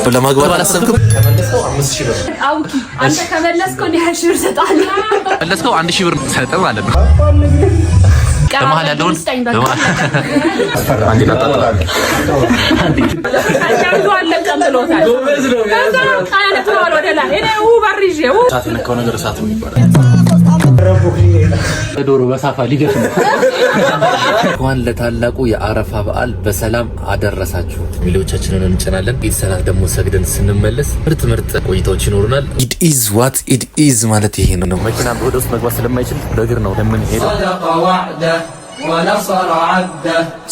ለማግባት አላሰብኩም። አውቂ አንተ ከመለስከው 20 ብር ሰጣለሁ። መለስከው 1000 ብር ሰጠ ማለት ነው። ከመሀል ያለውን አንዴ ላጣጣ ዶሮ በሳፋ ሊገፍ ነው። እንኳን ለታላቁ የአረፋ በዓል በሰላም አደረሳችሁ። ቪዲዮቻችንን እንጭናለን። ኢድ ሰላት ደግሞ ሰግደን ስንመለስ ምርጥ ቆይታዎች ይኖሩናል። ኢድ ኢዝ ዋት ኢድ ኢዝ ማለት ይሄ ነው። መኪና ወደ ውስጥ መግባት ስለማይችል በእግር ነው የምንሄደው።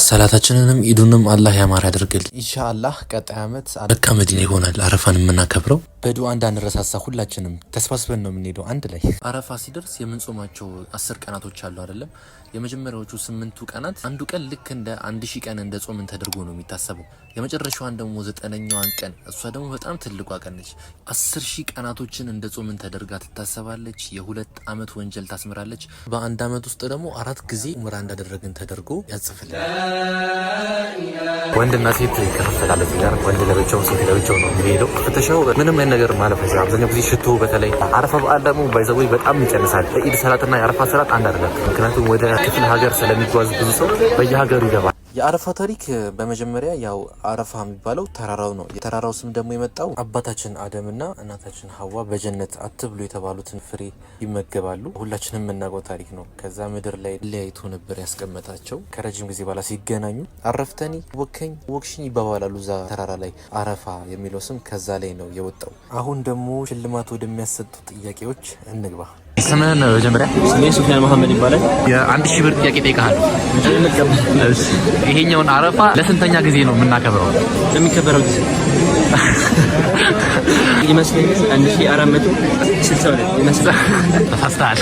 ሰላታችንንም ኢዱንም አላህ ያማረ ያድርግልን ኢንሻአላህ። ቀጣይ አመት መካ መዲና ይሆናል አረፋን የምናከብረው። በዱዓ እንዳንረሳሳ ሁላችንም ተስፋስበን ነው የምንሄደው አንድ ላይ። አረፋ ሲደርስ የምንጾማቸው 10 ቀናቶች አሉ አይደለም? የመጀመሪያዎቹ 8ቱ ቀናት አንዱ ቀን ልክ እንደ 1000 ቀን እንደ ጾምን ተደርጎ ነው የሚታሰበው። የመጨረሻዋን ደግሞ 9ኛዋን ቀን እሷ ደግሞ በጣም ትልቋ ቀን ነች። 10000 ቀናቶችን እንደ ጾምን ተደርጋ ትታሰባለች። የ2 አመት ወንጀል ታስምራለች። በአንድ አመት ውስጥ ደግሞ 4 ጊዜ ዑምራ እንዳደረግን ተደርጎ ያጽፍልናል። ወንድና ሴት ይከፋፈላል። ወንድ ለብቻው ሴት ለብቻው ነው የሚሄደው። ፍተሻው ምንም አይነት ነገር ማለት ነው። አብዛኛው ጊዜ ሽቶ በተለይ አረፋ በዓል ደግሞ ባይዘው በጣም ይጨንሳል። ኢድ ሰላትና የአረፋ ሰላት አንድ አይደለም። ምክንያቱም ወደ ክፍለ ሀገር ስለሚጓዝ ብዙ ሰው በየሀገሩ ይገባል። የአረፋ ታሪክ በመጀመሪያ ያው አረፋ የሚባለው ተራራው ነው። የተራራው ስም ደግሞ የመጣው አባታችን አደምና እናታችን ሀዋ በጀነት አትብሉ የተባሉትን ፍሬ ይመገባሉ። ሁላችንም የምናውቀው ታሪክ ነው። ከዛ ምድር ላይ ለያይቶ ነበር ያስቀመጣቸው። ከረጅም ጊዜ በኋላ ሲገናኙ አረፍተኒ ወከኝ ወክሽኝ ይባባላሉ። እዛ ተራራ ላይ አረፋ የሚለው ስም ከዛ ላይ ነው የወጣው። አሁን ደግሞ ሽልማት ወደሚያሰጡ ጥያቄዎች እንግባ። ስምህን መጀመሪያ? ስሜ ሱፊያን መሐመድ ይባላል። የ1000 ብር ጥያቄ ጠይቀሃል። ይሄኛውን አረፋ ለስንተኛ ጊዜ ነው የምናከብረው? ለሚከበረው ጊዜ ይመስለኛል 1462 ይመስላል። ተሳስተሃል።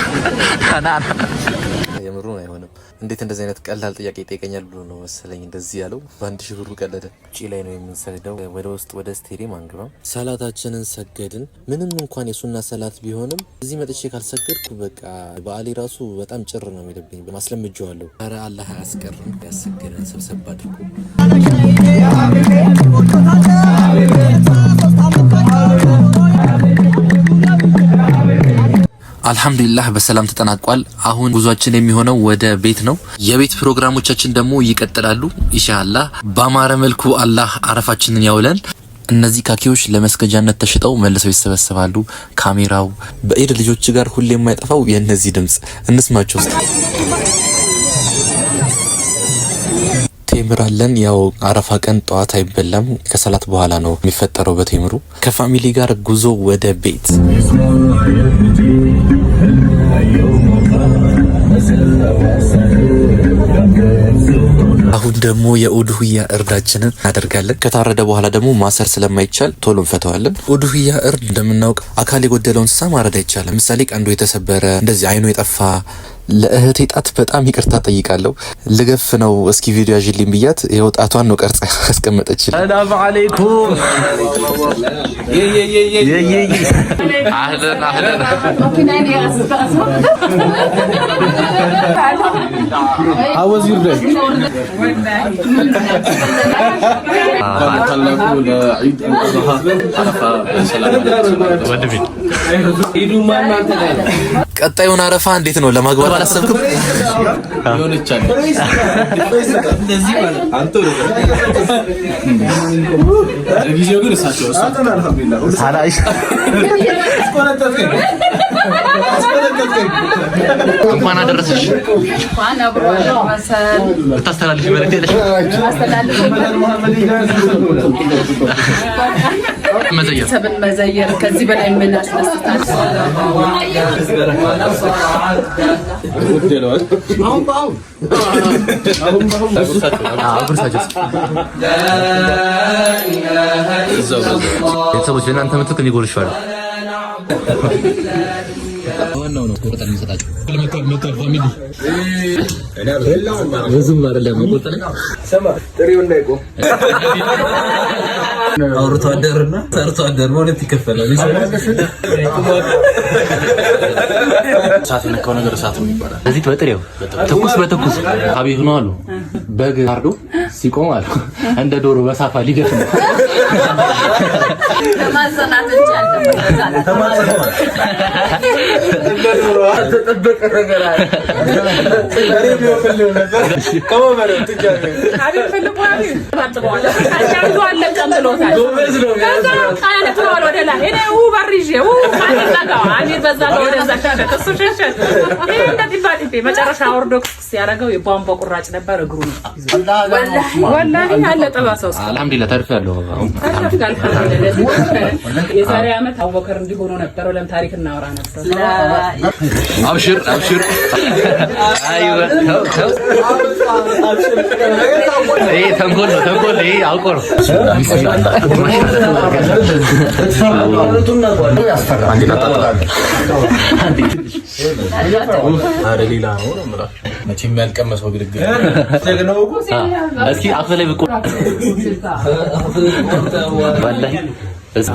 የምሩን አይሆንም። እንዴት እንደዚህ አይነት ቀላል ጥያቄ ይጠይቀኛል ብሎ ነው መሰለኝ እንደዚህ ያለው። በ1000 ብሩ ቀለደ። ውጪ ላይ ነው የምንሰግደው። ወደ ውስጥ ወደ ስቴዲየም አንገባም። ሰላታችንን ሰገድን። ምንም እንኳን የሱና ሰላት ቢሆንም እዚህ መጥቼ ካልሰገድኩ በቃ በዓሌ ራሱ በጣም ጭር ነው የሚለብኝ። ማስለምጄዋለሁ። ኧረ አላህ አያስቀርም። ያሰገደን ሰብሰብ አድርጎ አልহামዱሊላህ በሰላም ተጠናቋል። አሁን ጉዟችን የሚሆነው ወደ ቤት ነው። የቤት ፕሮግራሞቻችን ደግሞ ይቀጥላሉ ኢንሻአላህ። በአማረ መልኩ አላህ አረፋችንን ያውለን። እነዚህ ካኪዎች ለመስገጃነት ተሽጠው መልሰው ይሰበሰባሉ። ካሜራው በኢድ ልጆች ጋር ሁሌ የማይጠፋው የእነዚህ ድምጽ እንስማቸው። ቴምራለን ያው አረፋ ቀን ጠዋት አይበላም፣ ከሰላት በኋላ ነው የሚፈጠረው በቴምሩ። ከፋሚሊ ጋር ጉዞ ወደ ቤት። አሁን ደግሞ የኡድሁያ እርዳችንን እናደርጋለን። ከታረደ በኋላ ደግሞ ማሰር ስለማይቻል ቶሎ እንፈተዋለን። ኡድሁያ እርድ እንደምናውቅ አካል የጎደለውን እንስሳ ማረድ አይቻልም። ለምሳሌ ቀንዱ የተሰበረ፣ እንደዚህ አይኑ የጠፋ ለእህቴ ጣት በጣም ይቅርታ ጠይቃለሁ። ልገፍ ነው እስኪ ቪዲዮ ያዥልኝ ብያት ይኸው ጣቷን ነው ቀርጻ ያስቀመጠችልኝ። ሰላም አለይኩም አህለን አህለን How was your day? ታላቁ ለዒድ አልአድሃ አረፋ ሰላም ወደፊ ኢዱ ማን አንተ ላይ ቀጣዩን አረፋ እንዴት ነው ለማግባት አላሰብኩም? ይሆንቻል እንደዚህ ማለት አንተ ጊዜው ግን እሳቸው አልሐምዱሊላህ ሳላይሽ እንኳን አደረሰሽ። እንኳን አብሮ አደረሰን። ታስተላልፊ መልእክት የለሽ? ታስተላልፊ መዘየር ሰብን መዘየር ከዚህ በላይ ምን አስደስታል? ቤተሰቦች እናንተ ምትክ ሊጎርሻል ዋናው ነው ቆርጠን እንሰጣቸው። ለመከር ፋሚሊ ብዙም አይደለም ቆርጠን ሰማ ጥሪው እንዳይቆም አውርቶ አደርና ሰርቶ አደር ማለት ይከፈላል። ሳት የነካው ነገር ሳት ነው ይባላል። እዚህ በጥሬው ትኩስ በትኩስ ሀቢብ ነው አሉ በግ አርዶ ሲቆም አለ እንደ ዶሮ በሳፋ ሊደፍ ነው። ለማዘናት እንጂ መጨረሻ ኦርቶዶክስ ያደረገው የቧንቧ ቁራጭ ነበር። እግሩ ወላሂ አለ ጠባሳው። አልሐምዱሊላህ ተርፌያለሁ። የዛሬ ዓመት አቡበከር እንዲሆኑ ነበር። ለም ታሪክ እናወራ ነበር። አብሽር አብሽር። አይወ ይሄ ተንኮል ነው ተንኮል። ይሄ አውቆ ነው። ሌላ ነው መቼም ያልቀመሰው ግድግዳ እስኪ አፍ ላይ ብቆ ወላሂ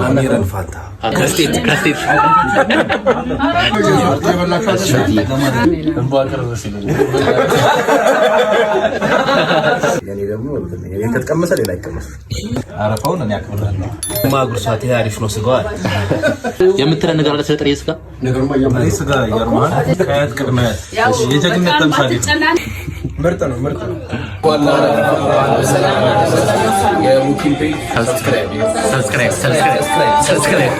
አሚረን ፋንታ ከስቴት ያኔ ደግሞ ከተቀመሰ ሌላ አይቀመስ። አረፋውን እኔ አክብራለሁ። ማጉርሳት አሪፍ ነው። ስጋው የምትለን ነገር አለ። ስለጥሬ ስጋ ስጋ ይገርማል። ከአያት ቅድመ አያት የጀግንነት ተምሳሌ ምርጥ ነው። የሙኪን ፔጅ ሰብስክራይብ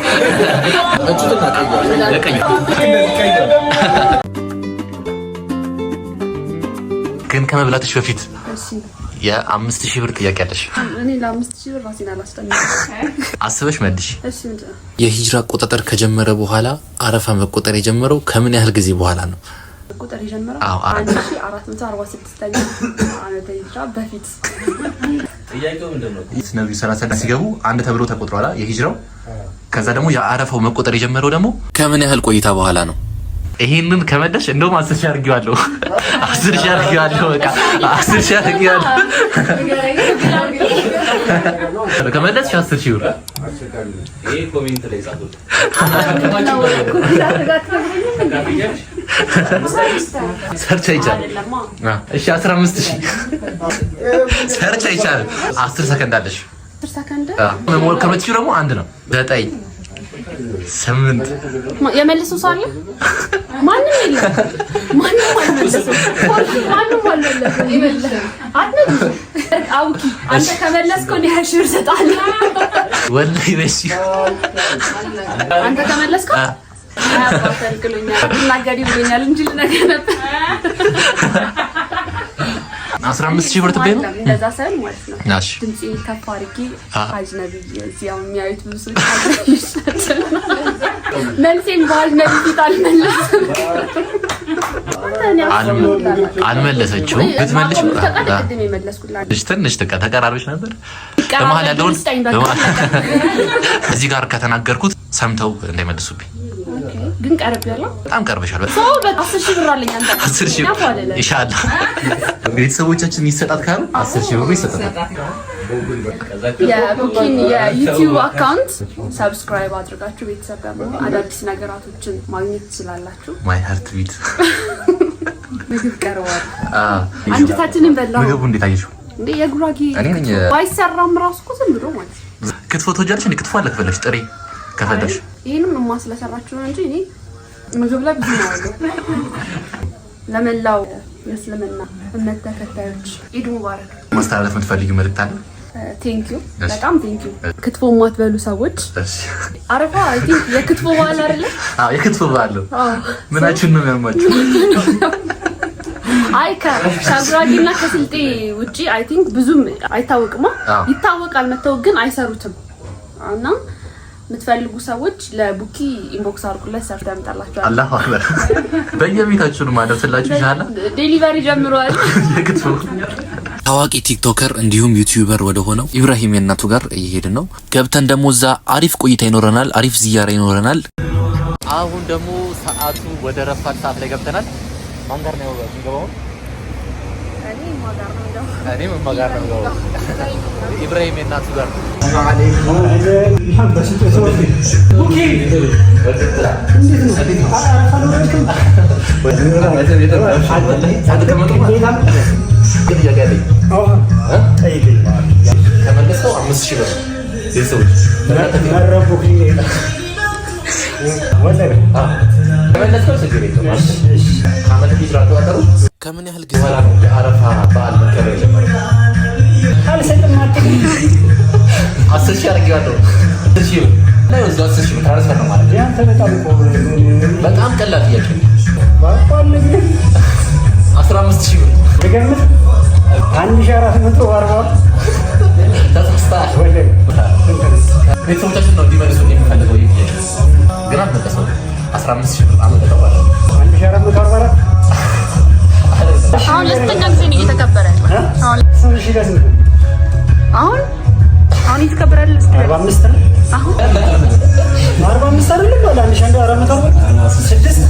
ግን ከመብላትሽ በፊት የ5000 ብር ጥያቄ አለሽ። እኔ ለ5000 ብር ራሴን አላስጠናም። አስበሽ መልሽ። እሺ ምንድነው? የሂጅራ አቆጣጠር ከጀመረ በኋላ አረፋ መቆጠር የጀመረው ከምን ያህል ጊዜ በኋላ ነው? ቁጥር የጀመረው 1446 ዓመተ ሂጅራ በፊት። ጥያቄው ምንድነው? ነብዩ ሰለላሁ ዐለይሂ ሲገቡ አንድ ተብሎ ተቆጥሯል የሂጅራው። ከዛ ደግሞ የአረፋው መቆጠር የጀመረው ደግሞ ከምን ያህል ቆይታ በኋላ ነው? ይሄንን ከመለሽ እንደውም 10,000 አድርጌዋለሁ። 10,000 አድርጌዋለሁ። በቃ 10,000 አድርጌዋለሁ። ከመለስሽ 10,000 ብር። ይሄ ኮሜንት ላይ ጻፉት። ሰርች አይቻልም። እሺ 15,000 ሰርች አይቻልም። 10 ሰከንድ አለሽ። 10 ሰከንድ ከመለስሽ ደግሞ አንድ ነው። 9 8 የመለሰው ሰው አለ? ማንም የለም። ማንም አልመለሰም። ማንም አልመለሰም። አውቂ አንተ ከመለስከው እኔ 20 ብር እሰጥሃለሁ። ወላሂ በሽ አንተ ከመለስከው አባተልክሉኛል እናገሪ ብሎኛል እንጂ ልነግርህ ነበር። 15,000 ብር ትበይ ነው እንደዛ ሳይሆን ማለት ነው። እሺ ድምጼ ከፍ አድርጌ አጅነቢ እዚያው የሚያዩት ብዙ ሰዎች መልሴን በአጅነቢ ፊት አልመለስም። አልመለሰችውም። ብትመልሽ ተቀደም የመለስኩላት ትንሽ ተቀራርበሽ ነበር። በመሀል ያለውን እዚህ ጋር ከተናገርኩት ሰምተው እንዳይመልሱብኝ። ግን ቀርብ ያለው በጣም ቀርበሻል። ሰው በ10,000 ብር አለኝ። አንተ 10,000 ኢንሻአላህ ቤተሰቦቻችን ይሰጣት ካሉ 10,000 ብር ይሰጣል። የቡኪን የዩቲዩብ አካውንት ሰብስክራይብ አድርጋችሁ ቤተሰብ ደግሞ አዳዲስ ነገራቶችን ማግኘት ትችላላችሁ። ማይ ሃርት ቢት ምግብ ቀርቧል። አንጀታችንን በላው። ምግቡ እንዴት አየሽው? እንዴ የጉራጌ ባይሰራም ራሱ እኮ ዝም ብሎ ማለት ነው። ክትፎ ትወጃለሽ? እንዴ ክትፎ አለ ከፈለሽ ጥሬ ከፈለሽ ይሄንም ስለሰራችሁ ነው እንጂ እኔ ምግብ ላይ ብዙ ነው። ለመላው የእስልምና እምነት ተከታዮች ኢድ ሙባረክ። ማስተላለፍ የምትፈልጊው መልእክት አለ? ቴንኪዩ በጣም ቴንኪዩ። ክትፎ የማትበሉ ሰዎች አረፋ አይ ቲንክ የክትፎ በዓል አይደለ? አዎ የክትፎ በዓል ነው። ምናችን ነው የሚያማችሁ? አይ ከሻግራጊና ከስልጤ ውጪ አይ ቲንክ ብዙም አይታወቅማ። ይታወቃል መተው ግን አይሰሩትም። እና የምትፈልጉ ሰዎች ለቡኪ ኢንቦክስ አድርጉለት ሰርቶ ያመጣላችኋል። አላህ አክበር። በየቤታችሁ ነው ማደርስላችሁ ይችላል። ዴሊቨሪ ጀምሯል። የክትፎ ታዋቂ ቲክቶከር እንዲሁም ዩቲዩበር ወደ ሆነው ኢብራሂም የናቱ ጋር እየሄድን ነው። ገብተን ደግሞ እዛ አሪፍ ቆይታ ይኖረናል፣ አሪፍ ዚያራ ይኖረናል። አሁን ደግሞ ሰዓቱ ወደ ረፋድ ሰዓት ላይ ገብተናል። ማን ጋር ነው የሚገባው? እኔም ማጋር ነው የሚገባው። ኢብራሂም የናቱ ጋር ከመለሰው 5000 ብር ቤተሰቦች ከምን ያህል ጊዜ የአረፋ በዓል መከበር ጀመረ? 10,000 አድርጌዋለሁ። 10,000 ብር 10,000 ብር ታረሰ ነው ማለት በጣም ቀላል ጥያቄ ነው። 15,000 ብር ልገምት 1440 ተሳስተሃል። ቤተሰቦቻችን ነው እንዲመልሱ የሚፈልገው ይህ ጥያቄ ግን አልመለሰውም። 15,000 ብር አመለጠው ማለት ነው። 1444 አሁን ለስተኛ ጊዜ ነው እየተከበረ አሁን ይተከበራል። 45 ነው አሁን 45 አይደለም ወላ 1446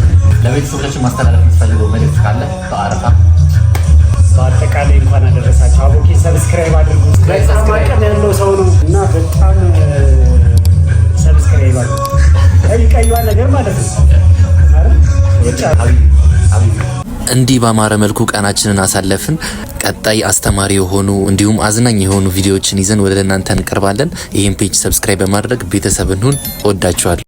ለቤተሰቦቻችን ማስተላለፍ የምትፈልገው መልዕክት ካለ በአረፋ በአጠቃላይ እንኳን አደረሳችሁ። አቦኬ ሰብስክራይብ አድርጉ። በጣም አቅም ያለው ሰው ነው እና በጣም ሰብስክራይብ አድርጉ። ቀይዋ ነገር ማለት ነው። እንዲህ ባማረ መልኩ ቀናችንን አሳለፍን። ቀጣይ አስተማሪ የሆኑ እንዲሁም አዝናኝ የሆኑ ቪዲዮዎችን ይዘን ወደ እናንተ እንቀርባለን። ይህን ፔጅ ሰብስክራይብ በማድረግ ቤተሰብ እንሁን። ወዳችኋል።